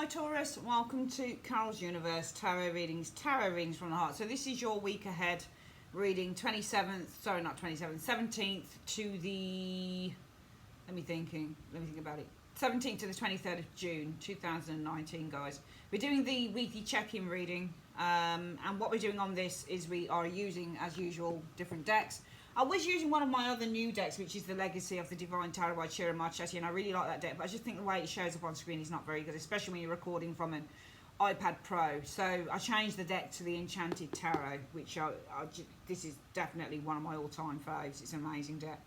Hi Taurus, welcome to Carol's Universe Tarot Readings, Tarot Readings from the Heart. So this is your week ahead reading 17th to the, let me think about it, 17th to the 23rd of June 2019, guys. We're doing the weekly check-in reading, and what we're doing on this is we are using, as usual, different decks. I was using one of my other new decks, which is the Legacy of the Divine Tarot by Shira Marchetti, and I really like that deck, but I just think the way it shows up on screen is not very good, especially when you're recording from an iPad Pro. So I changed the deck to the Enchanted Tarot, which this is definitely one of my all-time faves. It's an amazing deck.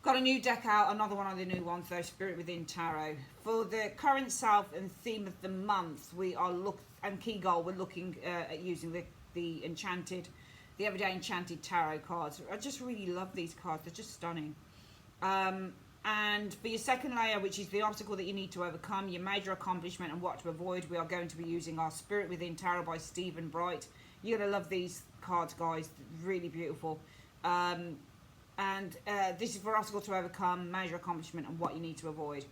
Got a new deck out, another one of the new ones though, Spirit Within Tarot. For the current self and theme of the month, we are and key goal, we're looking at using the Enchanted, the Everyday Enchanted Tarot cards. I just really love these cards, they're just stunning. And for your second layer, which is the obstacle that you need to overcome, your major accomplishment and what to avoid, we are going to be using our Spirit Within Tarot by Stephen Bright. You're going to love these cards, guys, really beautiful. This is for obstacle to overcome, major accomplishment and what you need to avoid.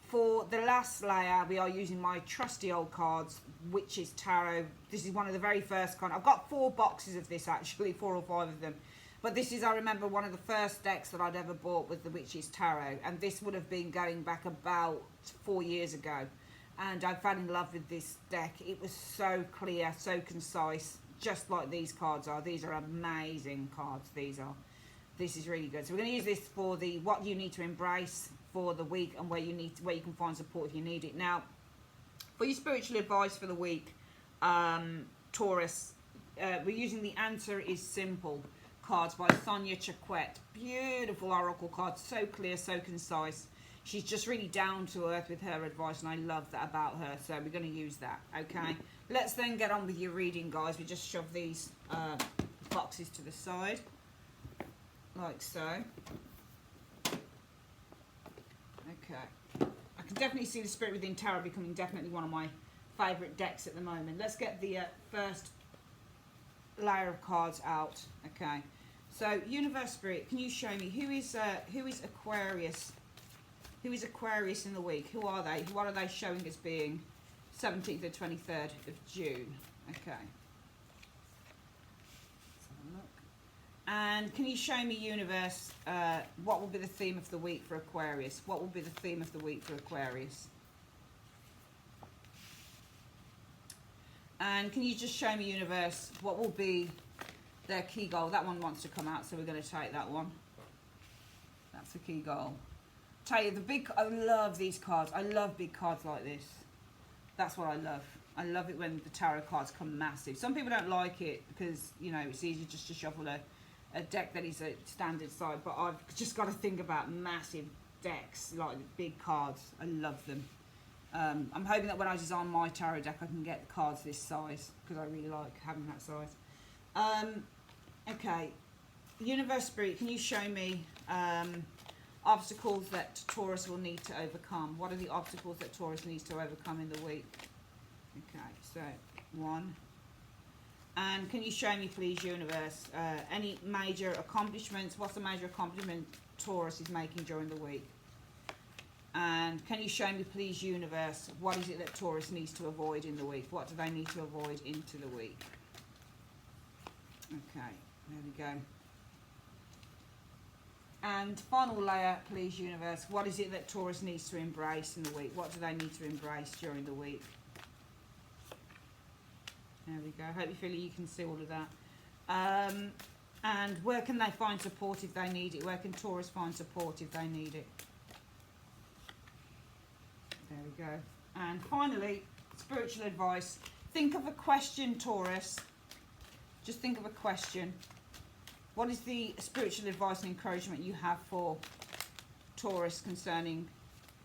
For the last layer, we are using my trusty old cards, Witches Tarot. This is one of the very first kind. I've got 4 boxes of this actually, 4 or 5 of them. But this is, I remember, one of the first decks that I'd ever bought with the Witches Tarot. And this would have been going back about 4 years ago. And I fell in love with this deck. It was so clear, so concise, just like these cards are. These are amazing cards, these are. This is really good. So we're going to use this for the what you need to embrace for the week and where you can find support if you need it. Now, for your spiritual advice for the week, Taurus, we're using the Answer is Simple cards by Sonia Chaquette. Beautiful oracle cards, so clear, so concise. She's just really down to earth with her advice, and I love that about her. So we're going to use that. Okay, let's then get on with your reading, guys. We just shove these boxes to the side, like so. Okay, I can definitely see the Spirit Within Tarot becoming definitely one of my favourite decks at the moment. Let's get the first layer of cards out. Okay, so Universe Spirit, can you show me who is Aquarius? Who is Aquarius in the week? Who are they? What are they showing as being 17th to 23rd of June? Okay. And can you show me, Universe, what will be the theme of the week for Aquarius? What will be the theme of the week for Aquarius? And can you just show me, Universe, what will be their key goal? That one wants to come out, so we're going to take that one. That's the key goal. Tell you, I love these cards. I love big cards like this. That's what I love. I love it when the tarot cards come massive. Some people don't like it because, you know, it's easy just to shuffle a deck that is a standard size, but I've just got to think about massive decks, like big cards. I love them. I'm hoping that when I design my tarot deck I can get the cards this size, because I really like having that size. Okay, Universe Spirit, can you show me obstacles that Taurus will need to overcome? What are the obstacles that Taurus needs to overcome in the week? Okay, so 1. And can you show me, please, Universe, any major accomplishments? What's the major accomplishment Taurus is making during the week? And can you show me, please, Universe, what is it that Taurus needs to avoid in the week? What do they need to avoid into the week? Okay, there we go. And final layer, please, Universe, what is it that Taurus needs to embrace in the week? What do they need to embrace during the week? There we go. Hope you feel you can see all of that. And where can they find support if they need it? Where can Taurus find support if they need it? There we go. And finally, spiritual advice. Think of a question, Taurus. Just think of a question. What is the spiritual advice and encouragement you have for Taurus concerning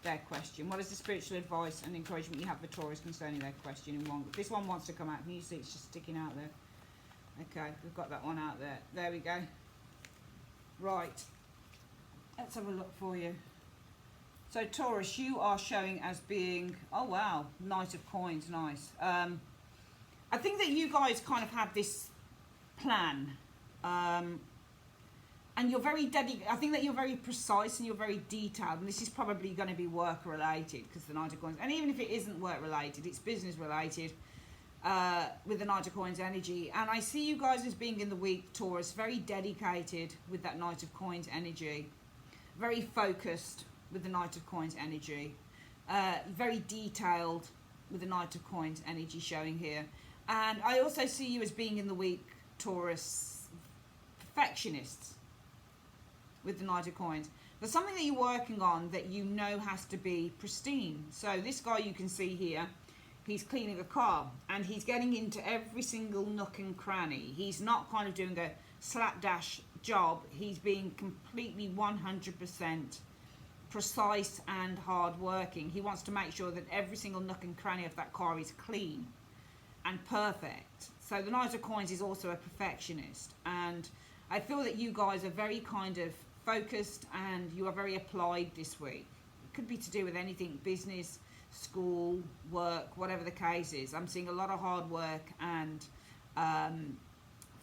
their question? What is the spiritual advice and encouragement you have for Taurus concerning their question? This one wants to come out. Can you see it's just sticking out there? Okay, we've got that one out there. There we go. Right. Let's have a look for you. So Taurus, you are showing as being, oh wow, Knight of Coins, nice. I think that you guys kind of have this plan and you're very dedicated. I think that you're very precise and you're very detailed, and this is probably going to be work related because the Knight of Coins, and even if it isn't work related, it's business related with the Knight of Coins energy. And I see you guys as being in the week, Taurus, very dedicated with that Knight of Coins energy, very focused with the Knight of Coins energy, very detailed with the Knight of Coins energy showing here. And I also see you as being in the week, Taurus, perfectionists with the Knight of Coins. There's something that you're working on that you know has to be pristine. So this guy you can see here, he's cleaning a car and he's getting into every single nook and cranny. He's not kind of doing a slapdash job. He's being completely 100% precise and hard working. He wants to make sure that every single nook and cranny of that car is clean and perfect. So the Knight of Coins is also a perfectionist, and I feel that you guys are very kind of focused and you are very applied this week. It could be to do with anything, business, school, work, whatever the case is. I'm seeing a lot of hard work and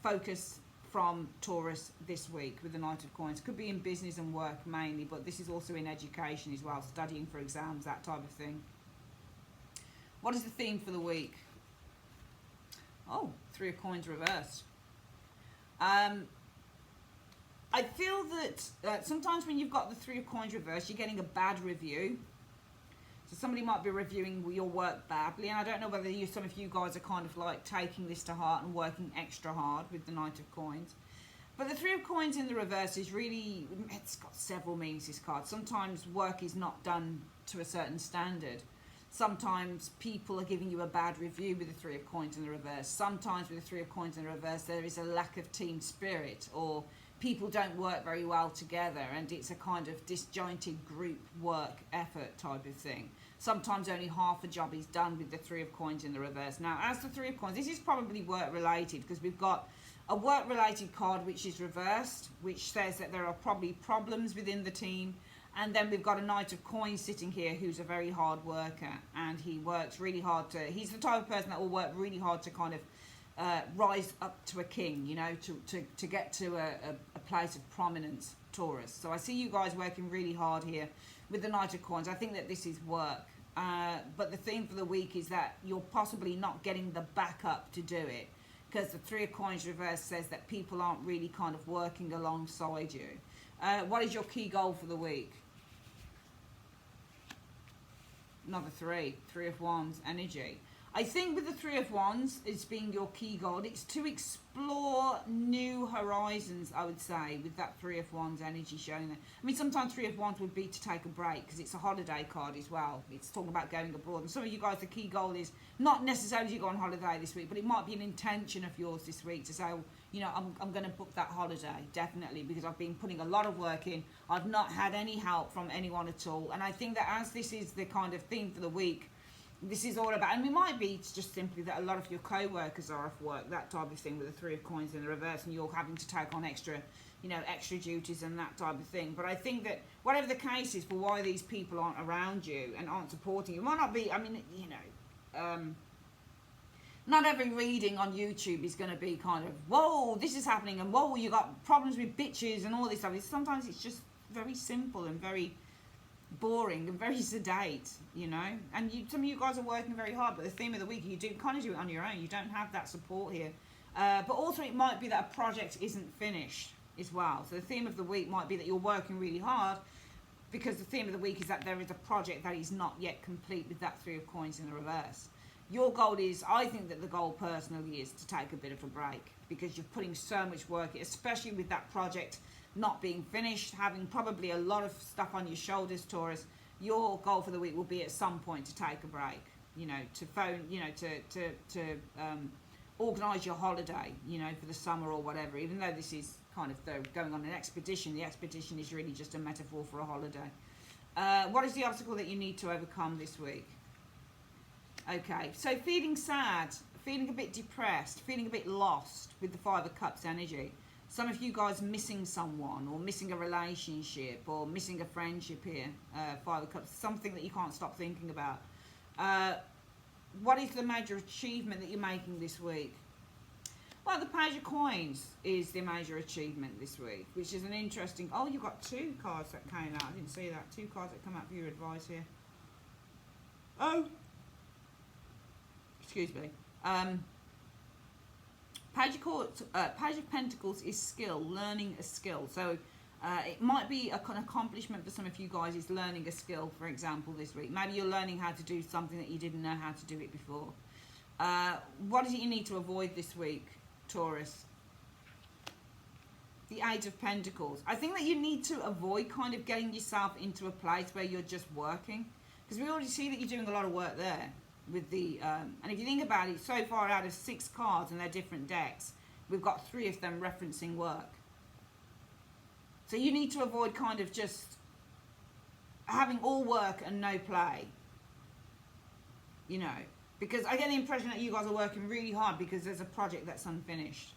focus from Taurus this week with the Knight of Coins. Could be in business and work mainly, but this is also in education as well, studying for exams, that type of thing. What is the theme for the week? Oh, 3 of Coins reversed. I feel that sometimes when you've got the 3 of Coins reversed, you're getting a bad review. So somebody might be reviewing your work badly, and I don't know whether some of you guys are kind of like taking this to heart and working extra hard with the Knight of Coins. But the 3 of Coins in the reverse is really, it's got several meanings, this card. Sometimes work is not done to a certain standard. Sometimes people are giving you a bad review with the 3 of Coins in the reverse. Sometimes with the 3 of Coins in the reverse, there is a lack of team spirit, or people don't work very well together, and it's a kind of disjointed group work effort type of thing. Sometimes only half a job is done with the 3 of Coins in the reverse. Now, as the 3 of Coins, this is probably work related because we've got a work related card which is reversed, which says that there are probably problems within the team. And then we've got a Knight of Coins sitting here who's a very hard worker, and he works really hard he's the type of person that will work really hard to kind of rise up to a king, you know, to get to a place of prominence, Taurus. So I see you guys working really hard here with the Knight of Coins. I think that this is work. But the theme for the week is that you're possibly not getting the backup to do it, because the 3 of Coins reverse says that people aren't really kind of working alongside you. What is your key goal for the week? Another 3 of Wands energy. I think with the 3 of Wands as being your key goal, it's to explore new horizons, I would say, with that 3 of Wands energy showing there. I mean, sometimes 3 of Wands would be to take a break because it's a holiday card as well. It's talking about going abroad. And some of you guys, the key goal is not necessarily to go on holiday this week, but it might be an intention of yours this week to say, oh, you know, I'm going to book that holiday, definitely, because I've been putting a lot of work in. I've not had any help from anyone at all. And I think that as this is the kind of theme for the week, this is all about, and it might be just simply that a lot of your co-workers are off work, that type of thing, with the 3 of Coins in the reverse, and you're having to take on extra, you know, extra duties and that type of thing. But I think that whatever the case is for why these people aren't around you and aren't supporting you, it might not be, I mean, you know, not every reading on YouTube is going to be kind of, whoa, this is happening, and whoa, you got problems with bitches and all this stuff. Sometimes it's just very simple and very boring and very sedate, you know. And some of you guys are working very hard, but the theme of the week, you do kind of do it on your own. You don't have that support here. But also it might be that a project isn't finished as well. So the theme of the week might be that you're working really hard, because the theme of the week is that there is a project that is not yet complete with that 3 of Coins in the reverse. Your goal is, I think that the goal personally is to take a bit of a break, because you're putting so much work, especially with that project not being finished, having probably a lot of stuff on your shoulders, Taurus. Your goal for the week will be at some point to take a break, you know, to phone, you know, to organise your holiday, you know, for the summer or whatever. Even though this is kind of going on an expedition, the expedition is really just a metaphor for a holiday. What is the obstacle that you need to overcome this week? Okay, so feeling sad, feeling a bit depressed, feeling a bit lost with the 5 of Cups energy. Some of you guys missing someone, or missing a relationship, or missing a friendship here, 5 of Cups, something that you can't stop thinking about. What is the major achievement that you're making this week? Well, the Page of Coins is the major achievement this week, which is an interesting... Oh, you've got 2 cards that came out. I didn't see that. 2 cards that come out for your advice here. Oh! Excuse me. Page of Pentacles is skill, learning a skill. So it might be an accomplishment for some of you guys is learning a skill, for example, this week. Maybe you're learning how to do something that you didn't know how to do it before. What is it you need to avoid this week, Taurus? The 8 of Pentacles. I think that you need to avoid kind of getting yourself into a place where you're just working. Because we already see that you're doing a lot of work there. With the and if you think about it, so far out of 6 cards and their different decks, we've got 3 of them referencing work. So you need to avoid kind of just having all work and no play. You know, because I get the impression that you guys are working really hard because there's a project that's unfinished.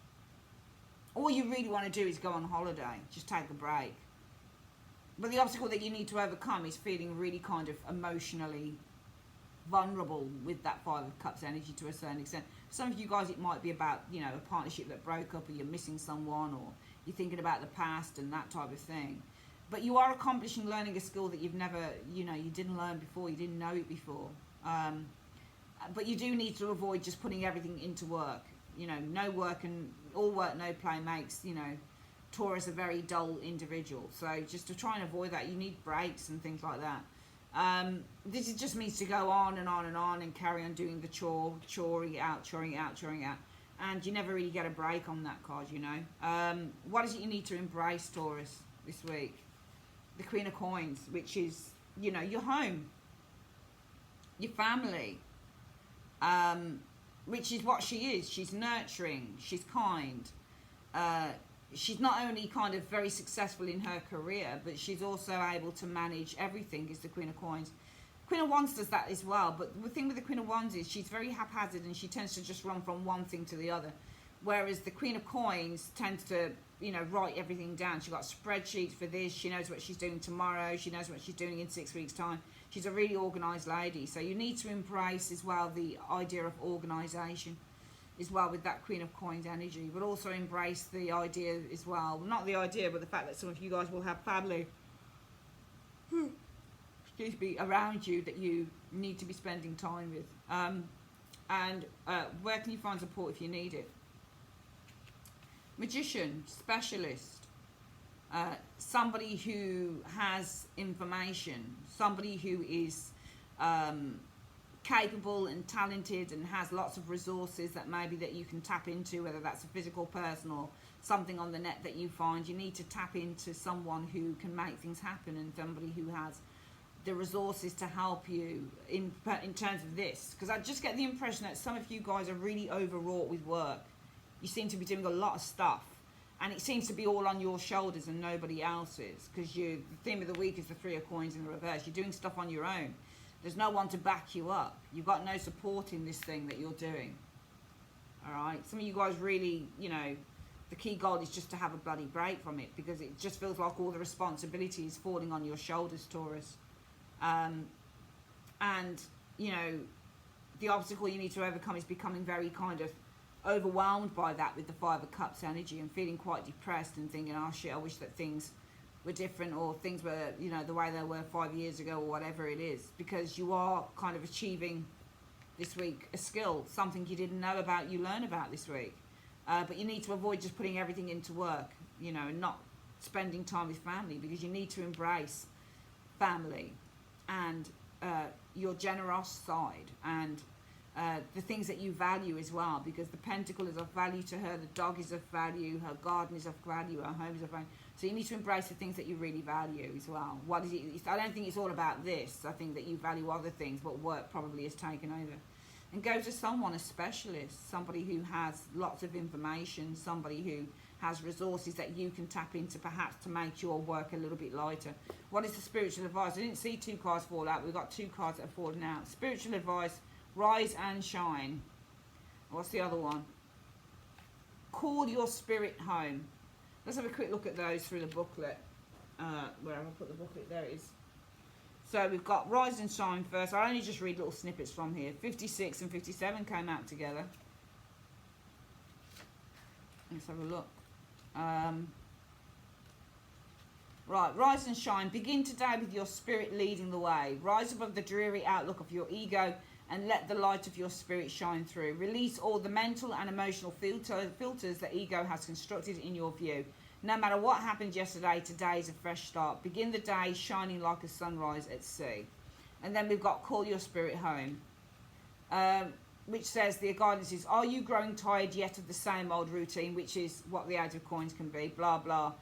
All you really want to do is go on holiday, just take a break. But the obstacle that you need to overcome is feeling really kind of emotionally vulnerable with that 5 of Cups energy to a certain extent. For some of you guys, it might be about, you know, a partnership that broke up, or you're missing someone, or you're thinking about the past and that type of thing. But you are accomplishing learning a skill that you've never, you know, you didn't learn before, you didn't know it before. But you do need to avoid just putting everything into work. You know, no work and all work, no play makes, you know, Taurus a very dull individual. So just to try and avoid that, you need breaks and things like that. This just means to go on and on and on and carry on doing the choring it out, and you never really get a break on that card, you know. What is it you need to embrace, Taurus, this week? The Queen of Coins, which is, you know, your home, your family, which is what she is. She's nurturing, she's kind, she's not only kind of very successful in her career, but she's also able to manage everything, is the Queen of Coins. Queen of Wands does that as well, but the thing with the Queen of Wands is she's very haphazard and she tends to just run from one thing to the other. Whereas the Queen of Coins tends to, you know, write everything down. She's got spreadsheets for this, she knows what she's doing tomorrow, she knows what she's doing in 6 weeks' time. She's a really organised lady, so you need to embrace as well the idea of organisation as well with that Queen of Coins energy, but also embrace the idea as well, not the idea, but the fact that some of you guys will have family excuse me, around you that you need to be spending time with. Where can you find support if you need it? Magician, specialist, somebody who has information, somebody who is capable and talented and has lots of resources that maybe that you can tap into, whether that's a physical person or something on the net that you find. You need to tap into someone who can make things happen, and somebody who has the resources to help you in terms of this, because I just get the impression that some of you guys are really overwrought with work. You seem to be doing a lot of stuff, and it seems to be all on your shoulders and nobody else's, because the theme of the week is the 3 of Coins in the reverse. You're doing stuff on your own. There's no one to back you up. You've got no support in this thing that you're doing. All right? Some of you guys really, you know, the key goal is just to have a bloody break from it, because it just feels like all the responsibility is falling on your shoulders, Taurus. And, you know, the obstacle you need to overcome is becoming very kind of overwhelmed by that with the 5 of Cups energy, and feeling quite depressed and thinking, oh shit, I wish that things were different, or things were, you know, the way they were 5 years ago, or whatever it is, because you are kind of achieving this week a skill, something you didn't know about, you learn about this week. But you need to avoid just putting everything into work, you know, and not spending time with family, because you need to embrace family and your generous side, and the things that you value as well, because the Pentacle is of value to her, the dog is of value, her garden is of value, her home is of value. So you need to embrace the things that you really value as well. What is it? I don't think it's all about this. I think that you value other things, but work probably has taken over. And go to someone, a specialist, somebody who has lots of information, somebody who has resources that you can tap into, perhaps to make your work a little bit lighter. What is the spiritual advice? I didn't see 2 cards fall out. We've got 2 cards that have fallen out. Spiritual advice, rise and shine. What's the other one? Call your spirit home. Let's have a quick look at those through the booklet. Where have I put the booklet? There it is. So we've got rise and shine first. I only just read little snippets from here. 56 and 57 came out together. Let's have a look. Right, rise and shine. Begin today with your spirit leading the way. Rise above the dreary outlook of your ego and let the light of your spirit shine through. Release all the mental and emotional filters that ego has constructed in your view. No matter what happened yesterday, today is a fresh start. Begin the day shining like a sunrise at sea. And then we've got call your spirit home, which says the guidance is, are you growing tired yet of the same old routine, which is what the Age of Coins can be, blah, blah.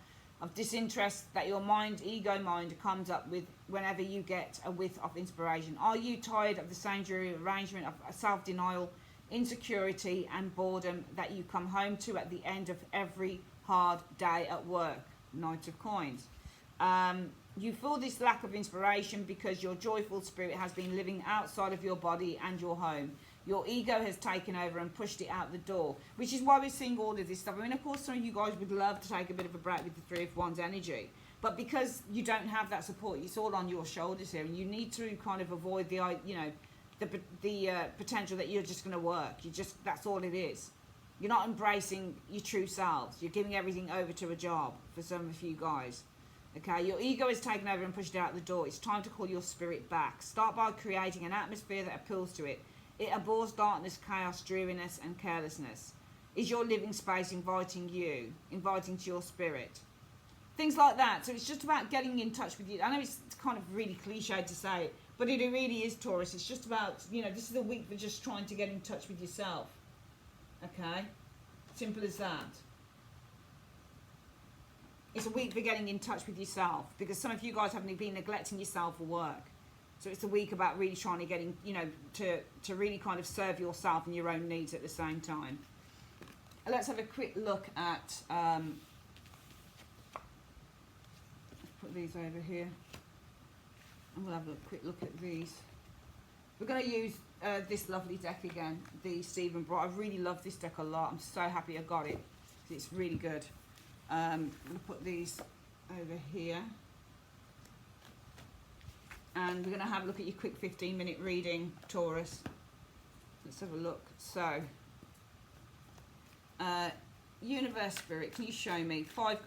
Of disinterest that your mind, ego mind, comes up with whenever you get a whiff of inspiration. Are you tired of the same dreary arrangement of self-denial, insecurity and boredom that you come home to at the end of every hard day at work? Knight of Coins. You feel this lack of inspiration because your joyful spirit has been living outside of your body and your home. Your ego has taken over and pushed it out the door, which is why we're seeing all of this stuff. I mean, of course, some of you guys would love to take a bit of a break with the Three of Wands energy, but because you don't have that support, it's all on your shoulders here, and you need to kind of avoid the, you know, the potential that you're just going to work. That's all it is. You're not embracing your true selves. You're giving everything over to a job for some of you guys. Okay, your ego is taken over and pushed out the door. It's time to call your spirit back. Start by creating an atmosphere that appeals to it. It abhors darkness, chaos, dreariness and carelessness. Is your living space inviting to your spirit? Things like that. So it's just about getting in touch with you. I know it's kind of really cliche to say it, but it really is, Taurus. It's just about, you know, this is a week for just trying to get in touch with yourself. Okay? Simple as that. It's a week for getting in touch with yourself, because some of you guys haven't been neglecting yourself for work. So it's a week about really trying to get in, you know, to really kind of serve yourself and your own needs at the same time. Let's have a quick look at, let's put these over here. And we'll have a quick look at these. We're going to use this lovely deck again, the Stephen Bright. I really love this deck a lot. I'm so happy I got it. It's really good. I'm going to put these over here. And we're going to have a look at your quick 15-minute reading, Taurus. Let's have a look. So, Universe Spirit, can you show me five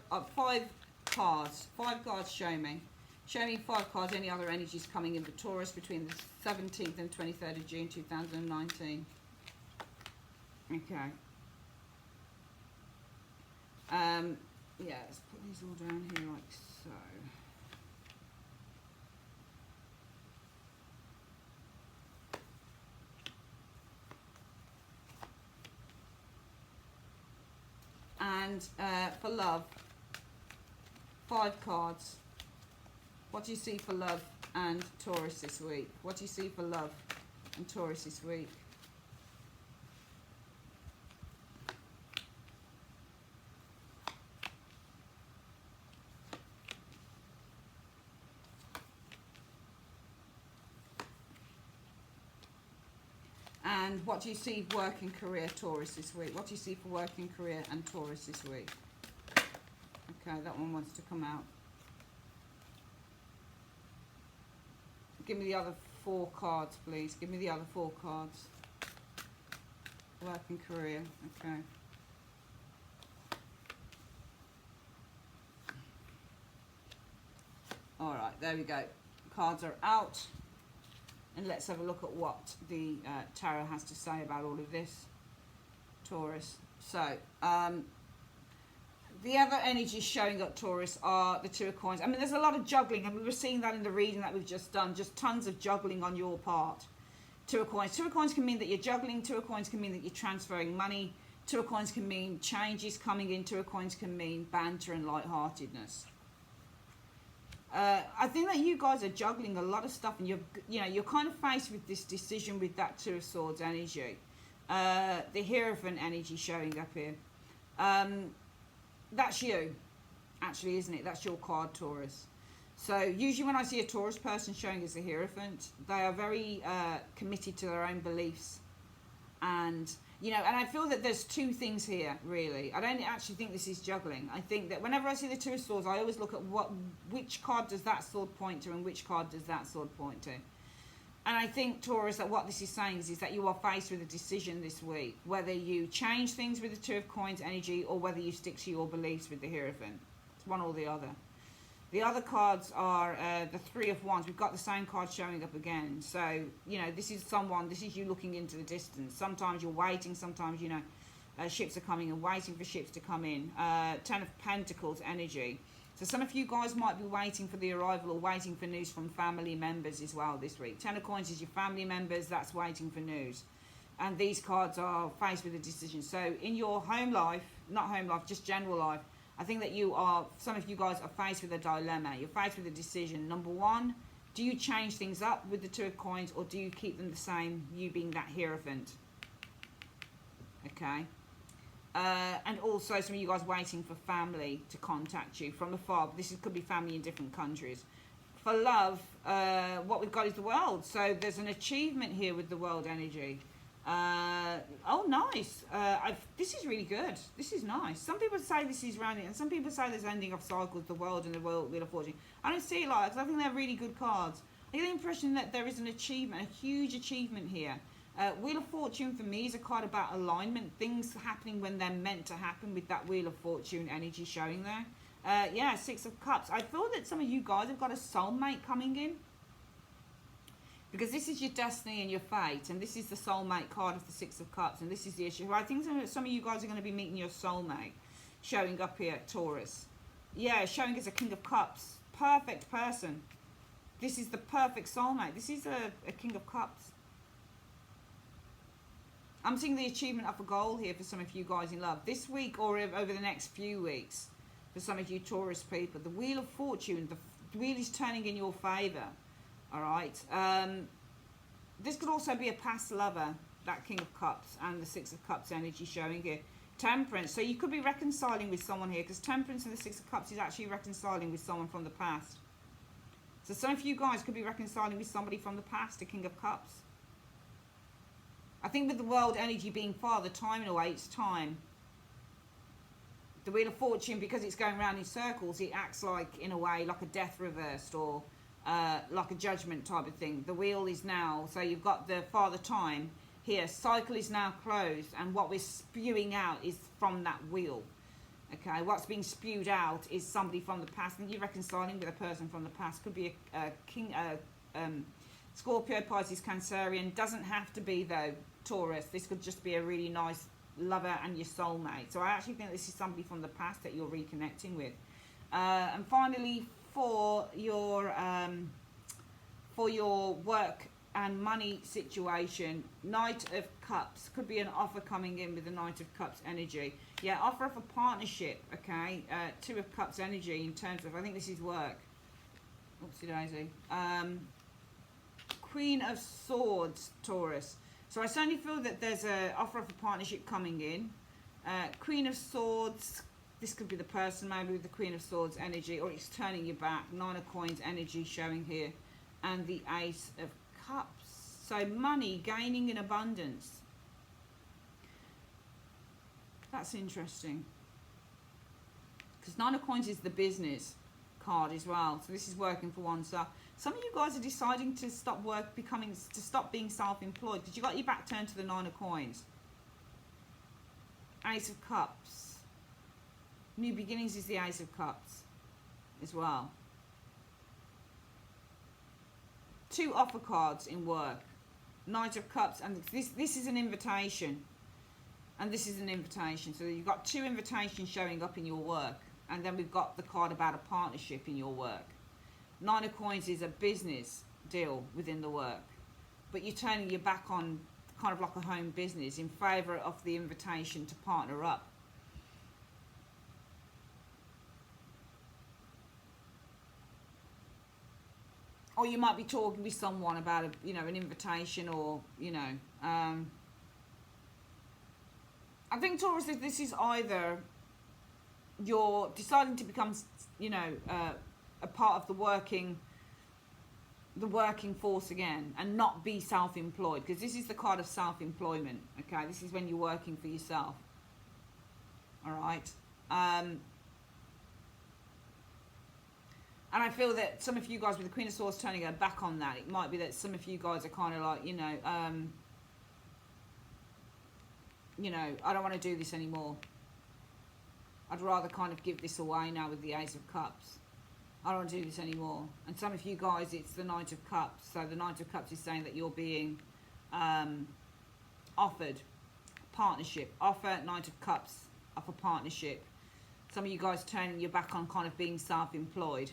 cards? 5 cards, show me. Show me 5 cards, any other energies coming in for Taurus between the 17th and 23rd of June 2019. Okay. Yeah, let's put these all down here like so. And for love, 5 cards. What do you see for love and Taurus this week? What do you see for love and Taurus this week? And what do you see for work and career, Taurus, this week? What do you see for work and career and Taurus this week? Okay, that one wants to come out. Give me the other 4 cards, please. Give me the other 4 cards. Work and career, okay. Alright, there we go. Cards are out. And let's have a look at what the tarot has to say about all of this, Taurus. So, the other energies showing up, Taurus, are the 2 of Coins. I mean, there's a lot of juggling, and we were seeing that in the reading that we've just done. Just tons of juggling on your part. 2 of Coins. 2 of Coins can mean that you're juggling. 2 of Coins can mean that you're transferring money. 2 of Coins can mean changes coming in. 2 of Coins can mean banter and lightheartedness. I think that you guys are juggling a lot of stuff, and you're kind of faced with this decision with that 2 of Swords energy, the Hierophant energy showing up here. That's you, actually, isn't it? That's your card, Taurus. So usually when I see a Taurus person showing as a Hierophant, they are very committed to their own beliefs, and and I feel that there's 2 things here, really. I don't actually think this is juggling. I think that whenever I see the 2 of Swords, I always look at which card does that sword point to and which card does that sword point to. And I think, Taurus, that what this is saying is that you are faced with a decision this week, whether you change things with the Two of Coins energy or whether you stick to your beliefs with the Hierophant. It's one or the other. The other cards are the Three of Wands. We've got the same card showing up again. So, you know, this is you looking into the distance. Sometimes you're waiting, sometimes, you know, ships are coming and waiting for ships to come in. Ten of Pentacles energy. So some of you guys might be waiting for the arrival or waiting for news from family members as well this week. Ten of Coins is your family members, that's waiting for news. And these cards are faced with a decision. So in your home life, not home life, just general life, I think that some of you guys are faced with a dilemma. You're faced with a decision. Number one, do you change things up with the Two of Coins or do you keep them the same, you being that Hierophant? Okay. And also some of you guys waiting for family to contact you from afar. Could be family in different countries. For love, what we've got is the World. So there's an achievement here with the World energy. Oh, nice. This is really good. This is nice. Some people say this is rounding, and some people say there's ending of cycles, the World and the Wheel of Fortune. I don't see it like that because I think they're really good cards. I get the impression that there is an achievement, a huge achievement here. Wheel of Fortune for me is a card about alignment, things happening when they're meant to happen with that Wheel of Fortune energy showing there. Yeah, Six of Cups. I feel that some of you guys have got a soulmate coming in. Because this is your destiny and your fate, and this is the soulmate card of the Six of Cups, and this is the issue. I think some of you guys are going to be meeting your soulmate showing up here, Taurus. Yeah, showing as a King of Cups. Perfect person. This is the perfect soulmate. This is a King of Cups. I'm seeing the achievement of a goal here for some of you guys in love. This week or over the next few weeks, for some of you Taurus people, the Wheel of Fortune, the wheel is turning in your favour. All right. This could also be a past lover, that King of Cups and the Six of Cups energy showing here. Temperance. So you could be reconciling with someone here because Temperance and the Six of Cups is actually reconciling with someone from the past. So some of you guys could be reconciling with somebody from the past, the King of Cups. I think with the World energy being Father Time in a way, it's time. The Wheel of Fortune, because it's going around in circles, it acts like, in a way, like a death reversed or like a judgment type of thing. The wheel is now, so you've got the Father Time here. Cycle is now closed, and what we're spewing out is from that wheel. Okay, what's being spewed out is somebody from the past. And you're reconciling with a person from the past. Could be a king, Scorpio, Pisces, Cancerian. Doesn't have to be, though, Taurus. This could just be a really nice lover and your soulmate. So I actually think this is somebody from the past that you're reconnecting with. And finally, for your work and money situation, Knight of Cups. Could be an offer coming in with the Knight of Cups energy. Yeah, offer of a partnership, okay. Two of Cups energy in terms of, I think this is work. Oopsie daisy. Queen of Swords, Taurus. So I certainly feel that there's an offer of a partnership coming in. Queen of Swords, this could be the person maybe with the Queen of Swords energy, or it's turning your back. Nine of Coins energy showing here. And the Ace of Cups. So money, gaining in abundance. That's interesting. Because Nine of Coins is the business card as well. So this is working for oneself. Some of you guys are deciding to stop stop being self-employed because you got your back turned to the Nine of Coins. Ace of Cups. New beginnings is the Ace of Cups as well. Two offer cards in work. Knight of Cups, and this is an invitation. And this is an invitation. So you've got two invitations showing up in your work. And then we've got the card about a partnership in your work. Nine of Coins is a business deal within the work. But you're turning your back on kind of like a home business in favour of the invitation to partner up. Or you might be talking with someone about an invitation, or I think, Taurus, this is either you're deciding to become a part of the working force again and not be self-employed, because this is the card of self-employment. Okay, this is when you're working for yourself. All right. And I feel that some of you guys with the Queen of Swords turning her back on that, it might be that some of you guys are kind of like, you know, I don't want to do this anymore. I'd rather kind of give this away now with the Ace of Cups. I don't want to do this anymore. And some of you guys, it's the Knight of Cups. So the Knight of Cups is saying that you're being offered partnership. Offer, Knight of Cups, offer partnership. Some of you guys turning your back on kind of being self-employed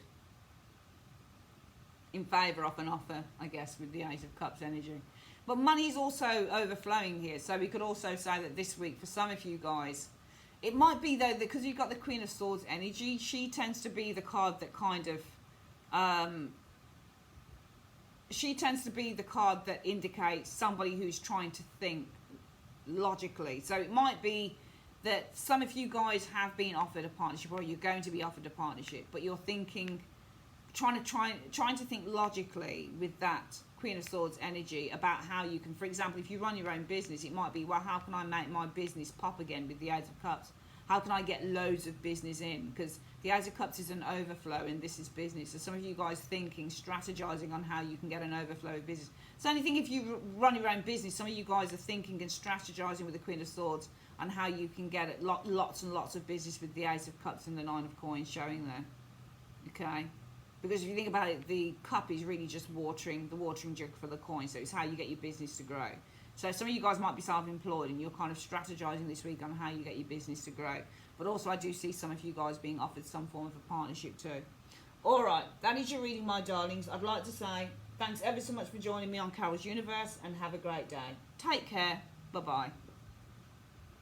in favour of an offer, I guess, with the Ace of Cups energy. But money is also overflowing here. So we could also say that this week, for some of you guys, it might be, though, because you've got the Queen of Swords energy, she tends to be the card that kind of... she tends to be the card that indicates somebody who's trying to think logically. So it might be that some of you guys have been offered a partnership, or you're going to be offered a partnership, but you're thinking, trying to think logically with that Queen of Swords energy about how you can, for example, if you run your own business, it might be, well, how can I make my business pop again with the Ace of Cups? How can I get loads of business in? Because the Ace of Cups is an overflow and this is business. So some of you guys thinking, strategizing on how you can get an overflow of business. So only thing, if you run your own business, some of you guys are thinking and strategizing with the Queen of Swords on how you can get lots and lots of business with the Ace of Cups and the Nine of Coins showing there. Okay? Because if you think about it, the cup is really just the watering jug for the coin. So it's how you get your business to grow. So some of you guys might be self-employed and you're kind of strategizing this week on how you get your business to grow. But also I do see some of you guys being offered some form of a partnership too. All right, that is your reading, my darlings. I'd like to say thanks ever so much for joining me on Carol's Universe and have a great day. Take care. Bye-bye.